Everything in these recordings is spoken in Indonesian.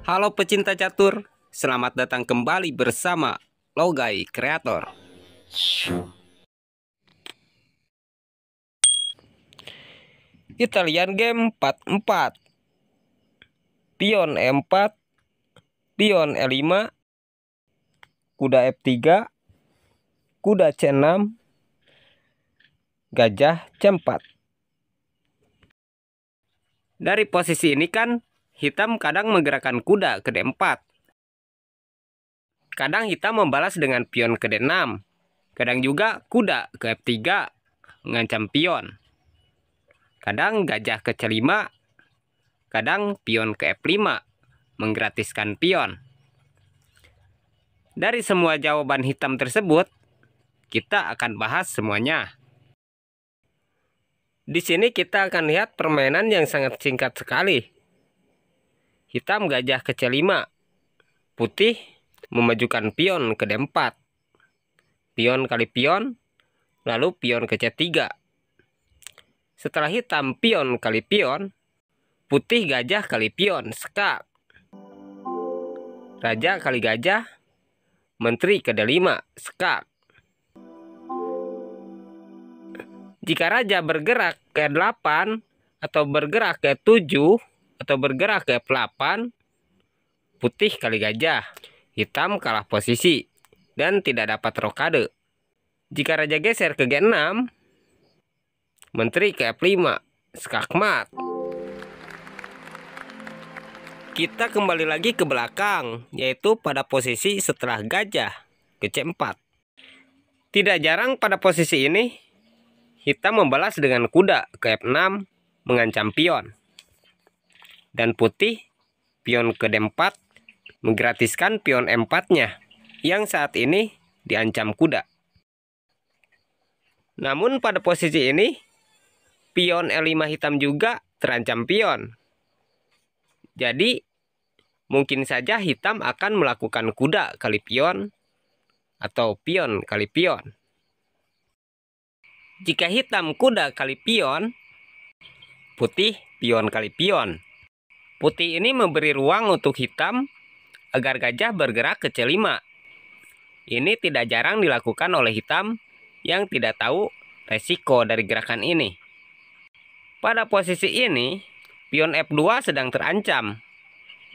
Halo pecinta catur, selamat datang kembali bersama Logai Kreator. Italian game 44. Pion E4, pion E5, kuda F3, kuda C6, gajah C4. Dari posisi ini kan hitam kadang menggerakkan kuda ke D4. Kadang hitam membalas dengan pion ke D6. Kadang juga kuda ke F3 mengancam pion. Kadang gajah ke C5. Kadang pion ke F5 menggratiskan pion. Dari semua jawaban hitam tersebut, kita akan bahas semuanya. Di sini kita akan lihat permainan yang sangat singkat sekali. Hitam gajah ke C5. Putih memajukan pion ke D4. Pion kali pion, lalu pion ke C3. Setelah hitam pion kali pion, putih gajah kali pion, skak. Raja kali gajah, menteri ke D5, skak. Jika raja bergerak ke E8, atau bergerak ke E7, atau bergerak ke F8, putih kali gajah, hitam kalah posisi, dan tidak dapat rokade. Jika raja geser ke G6, menteri ke F5, skakmat. Kita kembali lagi ke belakang, yaitu pada posisi setelah gajah ke C4. Tidak jarang pada posisi ini, hitam membalas dengan kuda ke F6 mengancam pion. Dan putih pion ke D4 menggratiskan pion M4-nya yang saat ini diancam kuda. Namun pada posisi ini, pion E5 hitam juga terancam pion. Jadi, mungkin saja hitam akan melakukan kuda kali pion atau pion kali pion. Jika hitam kuda kali pion, putih pion kali pion. Putih ini memberi ruang untuk hitam agar gajah bergerak ke C5. Ini tidak jarang dilakukan oleh hitam yang tidak tahu resiko dari gerakan ini. Pada posisi ini, pion F2 sedang terancam.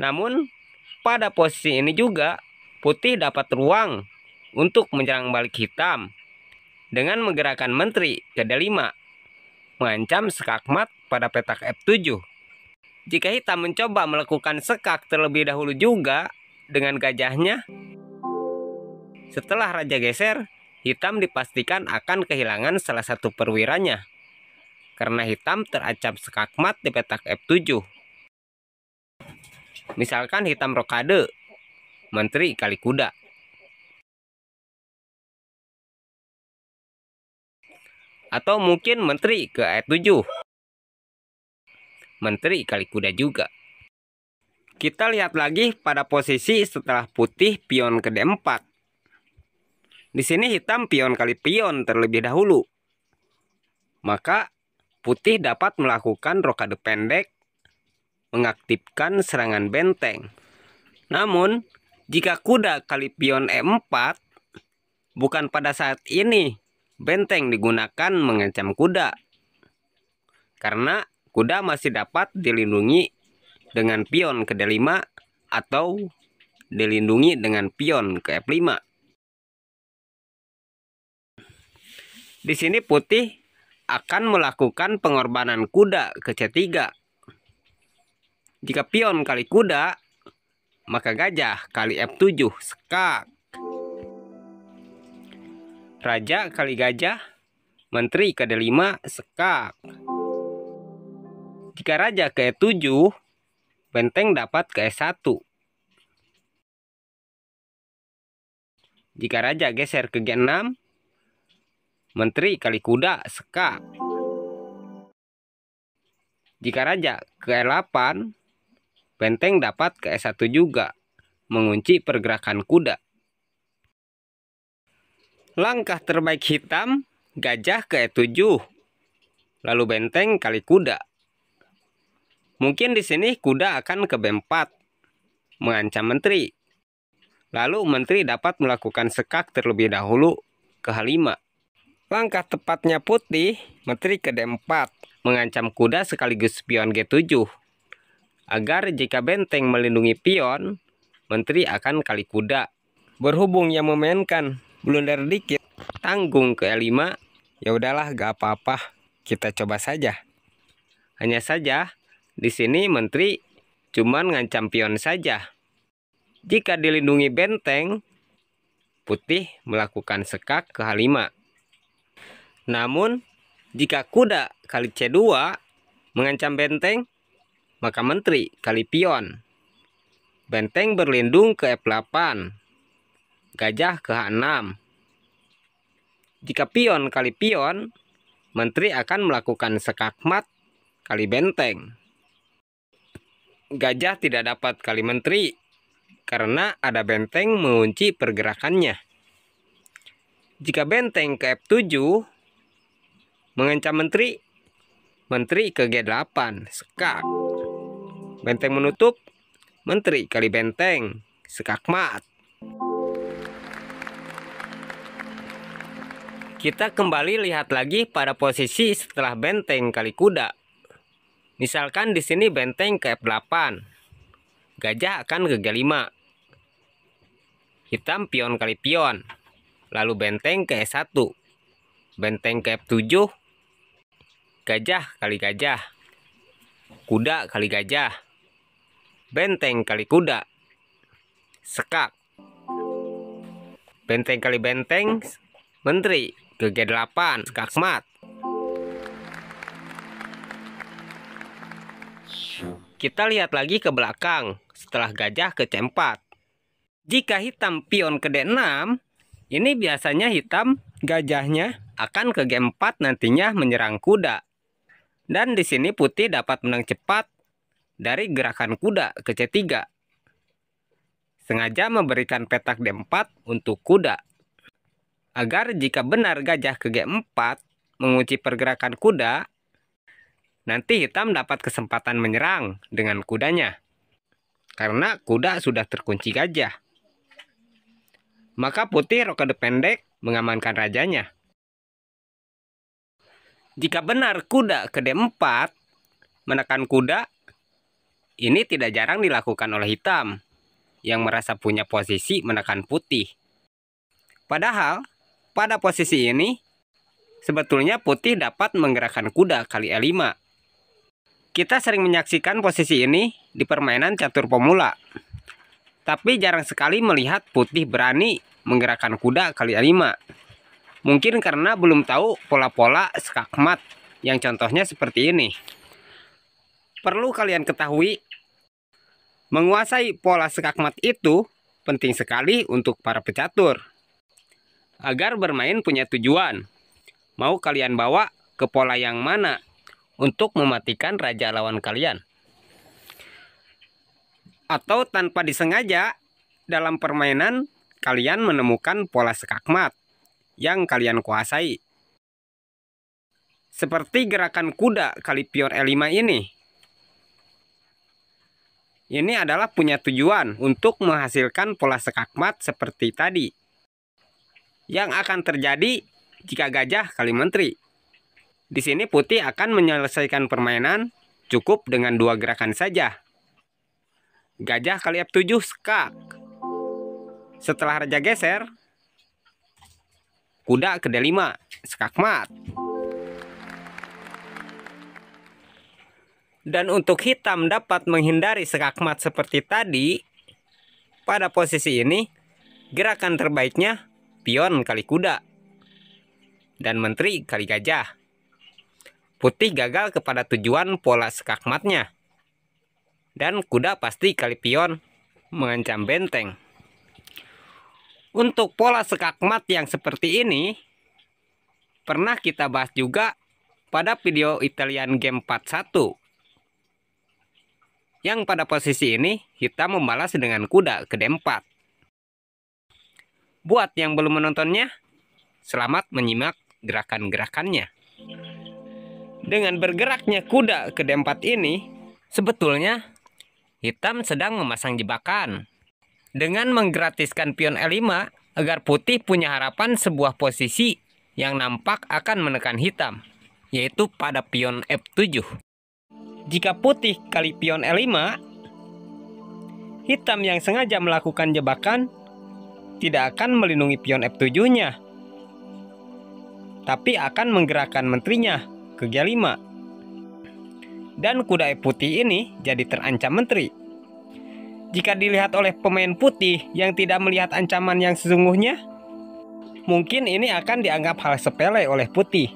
Namun, pada posisi ini juga, putih dapat ruang untuk menyerang balik hitam dengan menggerakkan menteri ke D5, mengancam skakmat pada petak F7. Jika hitam mencoba melakukan skak terlebih dahulu juga dengan gajahnya, setelah raja geser, hitam dipastikan akan kehilangan salah satu perwiranya, karena hitam terancam skakmat di petak F7. Misalkan hitam rokade, menteri kali kuda. Atau mungkin menteri ke E7. Menteri kali kuda juga. Kita lihat lagi pada posisi setelah putih pion ke D4. Di sini hitam pion kali pion terlebih dahulu. Maka putih dapat melakukan rokade pendek, mengaktifkan serangan benteng. Namun, jika kuda kali pion E4, bukan pada saat ini benteng digunakan mengancam kuda. Karena kuda masih dapat dilindungi dengan pion ke D5 atau dilindungi dengan pion ke F5. Di sini putih akan melakukan pengorbanan kuda ke C3. Jika pion kali kuda, maka gajah kali F7, skak. Raja kali gajah, menteri ke D5, skak. Jika raja ke E7, benteng dapat ke E1. Jika raja geser ke G6, menteri kali kuda, skak. Jika raja ke E8, benteng dapat ke E1 juga, mengunci pergerakan kuda. Langkah terbaik hitam, gajah ke E7, lalu benteng kali kuda. Mungkin di sini kuda akan ke B4, mengancam menteri. Lalu menteri dapat melakukan sekak terlebih dahulu ke H5. Langkah tepatnya putih, menteri ke D4, mengancam kuda sekaligus pion G7. Agar jika benteng melindungi pion, menteri akan kali kuda. Berhubung yang memainkan blunder dikit, tanggung ke E5, ya udahlah gak apa-apa, kita coba saja. Hanya saja, di sini menteri cuman ngancam pion saja. Jika dilindungi benteng, putih melakukan sekak ke H5. Namun, jika kuda kali C2 mengancam benteng, maka menteri kali pion. Benteng berlindung ke F8, gajah ke H6. Jika pion kali pion, menteri akan melakukan sekak mat kali benteng. Gajah tidak dapat kali menteri karena ada benteng mengunci pergerakannya. Jika benteng ke F7 mengancam menteri, menteri ke G8, sekak. Benteng menutup, menteri kali benteng, sekak mat. Kita kembali lihat lagi pada posisi setelah benteng kali kuda. Misalkan di sini benteng ke F8, gajah akan ke G5. Hitam pion kali pion, lalu benteng ke E1, benteng ke F7, gajah kali gajah, kuda kali gajah, benteng kali kuda, sekak. Benteng kali benteng, menteri ke G8, sekak mat. Kita lihat lagi ke belakang setelah gajah ke C4. Jika hitam pion ke D6, ini biasanya hitam gajahnya akan ke G4 nantinya menyerang kuda. Dan di sini putih dapat menang cepat dari gerakan kuda ke C3. Sengaja memberikan petak D4 untuk kuda. Agar jika benar gajah ke G4 mengunci pergerakan kuda, nanti hitam dapat kesempatan menyerang dengan kudanya. Karena kuda sudah terkunci gajah. Maka putih rokade pendek mengamankan rajanya. Jika benar kuda ke D4 menekan kuda, ini tidak jarang dilakukan oleh hitam yang merasa punya posisi menekan putih. Padahal pada posisi ini sebetulnya putih dapat menggerakkan kuda kali E5. Kita sering menyaksikan posisi ini di permainan catur pemula. Tapi jarang sekali melihat putih berani menggerakkan kuda kali E5. Mungkin karena belum tahu pola-pola sekak mat yang contohnya seperti ini. Perlu kalian ketahui, menguasai pola sekak mat itu penting sekali untuk para pecatur. Agar bermain punya tujuan. Mau kalian bawa ke pola yang mana untuk mematikan raja lawan kalian. Atau tanpa disengaja, dalam permainan kalian menemukan pola sekak mat yang kalian kuasai. Seperti gerakan kuda kali pion E5 ini. Ini adalah punya tujuan untuk menghasilkan pola sekak mat seperti tadi. Yang akan terjadi jika gajah kali menteri. Di sini putih akan menyelesaikan permainan cukup dengan 2 gerakan saja. Gajah kali F7 sekak. Setelah raja geser, kuda ke D5, sekak mat. Dan untuk hitam dapat menghindari sekak mat seperti tadi, pada posisi ini, gerakan terbaiknya pion kali kuda. Dan menteri kali gajah. Putih gagal kepada tujuan pola sekak matnya. Dan kuda pasti kali pion mengancam benteng. Untuk pola sekak mat yang seperti ini, pernah kita bahas juga pada video Italian Game Part 1. Yang pada posisi ini, hitam membalas dengan kuda ke D4. Buat yang belum menontonnya, selamat menyimak gerakan-gerakannya. Dengan bergeraknya kuda ke D4 ini, Sebetulnya, hitam sedang memasang jebakan dengan menggratiskan pion E5 agar putih punya harapan sebuah posisi yang nampak akan menekan hitam, yaitu pada pion F7. Jika putih kali pion E5, hitam yang sengaja melakukan jebakan tidak akan melindungi pion F7-nya, tapi akan menggerakkan menterinya ke G5. Dan kuda E putih ini jadi terancam menteri. Jika dilihat oleh pemain putih yang tidak melihat ancaman yang sesungguhnya, mungkin ini akan dianggap hal sepele oleh putih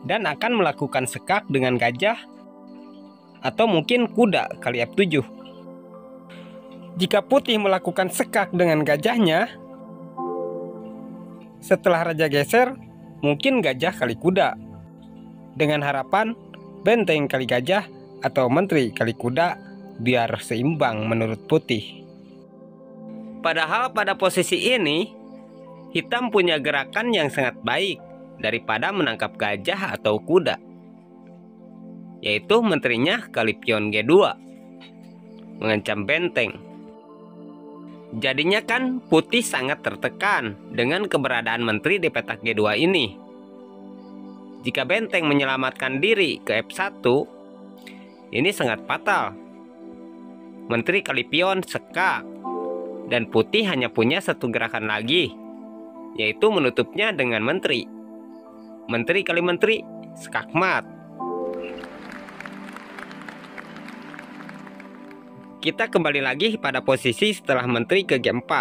dan akan melakukan sekak dengan gajah atau mungkin kuda kali F7. Jika putih melakukan sekak dengan gajahnya, setelah raja geser, mungkin gajah kali kuda, dengan harapan benteng kali gajah atau menteri kali kuda biar seimbang menurut putih. Padahal pada posisi ini, hitam punya gerakan yang sangat baik daripada menangkap gajah atau kuda, yaitu menterinya kali pion G2, mengancam benteng. Jadinya kan putih sangat tertekan dengan keberadaan menteri di petak G2 ini. Jika benteng menyelamatkan diri ke F1, ini sangat fatal. Menteri kali pion sekak, dan putih hanya punya satu gerakan lagi, yaitu menutupnya dengan menteri. Menteri kali menteri, sekak mat. Kita kembali lagi pada posisi setelah menteri ke G4.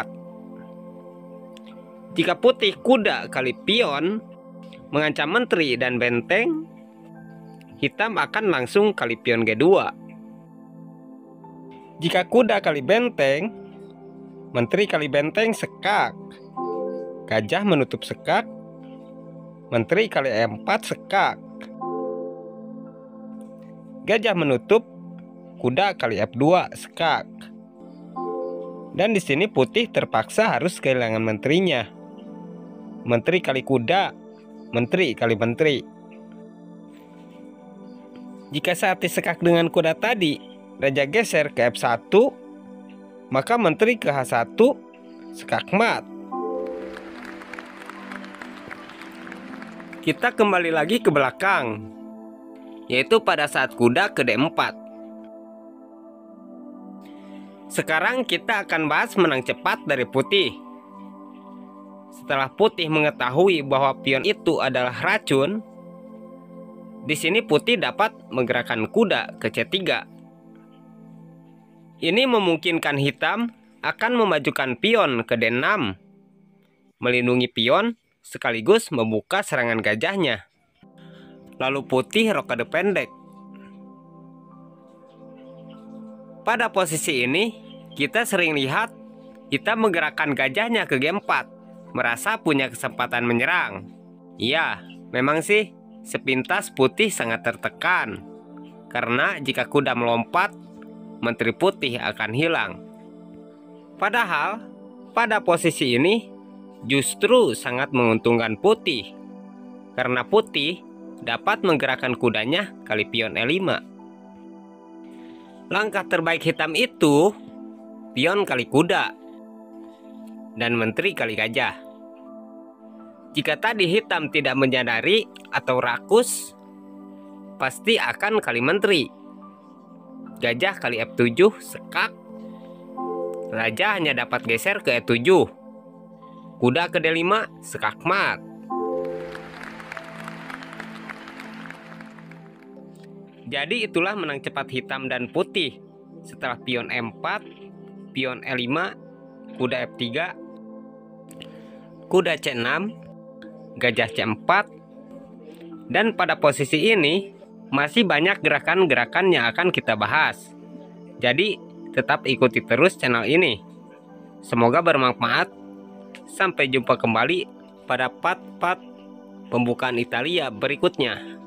Jika putih kuda kali pion mengancam menteri dan benteng, hitam akan langsung kali pion G2. Jika kuda kali benteng, menteri kali benteng sekak, gajah menutup sekak, menteri kali E4 sekak, gajah menutup, kuda kali F2 sekak. Dan di sini putih terpaksa harus kehilangan menterinya. Menteri kali kuda, menteri kali menteri. Jika saat disekak dengan kuda tadi, raja geser ke F1, maka menteri ke H1, sekak mat. Kita kembali lagi ke belakang, yaitu pada saat kuda ke D4. Sekarang kita akan bahas menang cepat dari putih. Setelah putih mengetahui bahwa pion itu adalah racun, di sini putih dapat menggerakkan kuda ke C3. Ini memungkinkan hitam akan memajukan pion ke D6, melindungi pion sekaligus membuka serangan gajahnya. Lalu putih rokade pendek. Pada posisi ini, kita sering lihat hitam menggerakkan gajahnya ke G4, merasa punya kesempatan menyerang. Iya, memang sih, sepintas putih sangat tertekan, karena jika kuda melompat, menteri putih akan hilang. Padahal, pada posisi ini, justru sangat menguntungkan putih, karena putih dapat menggerakkan kudanya kali pion E5. Langkah terbaik hitam itu, pion kali kuda, dan menteri kali gajah. Jika tadi hitam tidak menyadari atau rakus, pasti akan kali menteri. Gajah kali F7 sekak. Raja hanya dapat geser ke E7. Kuda ke D5 sekak mat. Jadi itulah menang cepat hitam dan putih. Setelah pion E4, pion E5, kuda F3, kuda C6, gajah C4, dan pada posisi ini masih banyak gerakan-gerakan yang akan kita bahas. Jadi tetap ikuti terus channel ini. Semoga bermanfaat. Sampai jumpa kembali pada part-part pembukaan Italia berikutnya.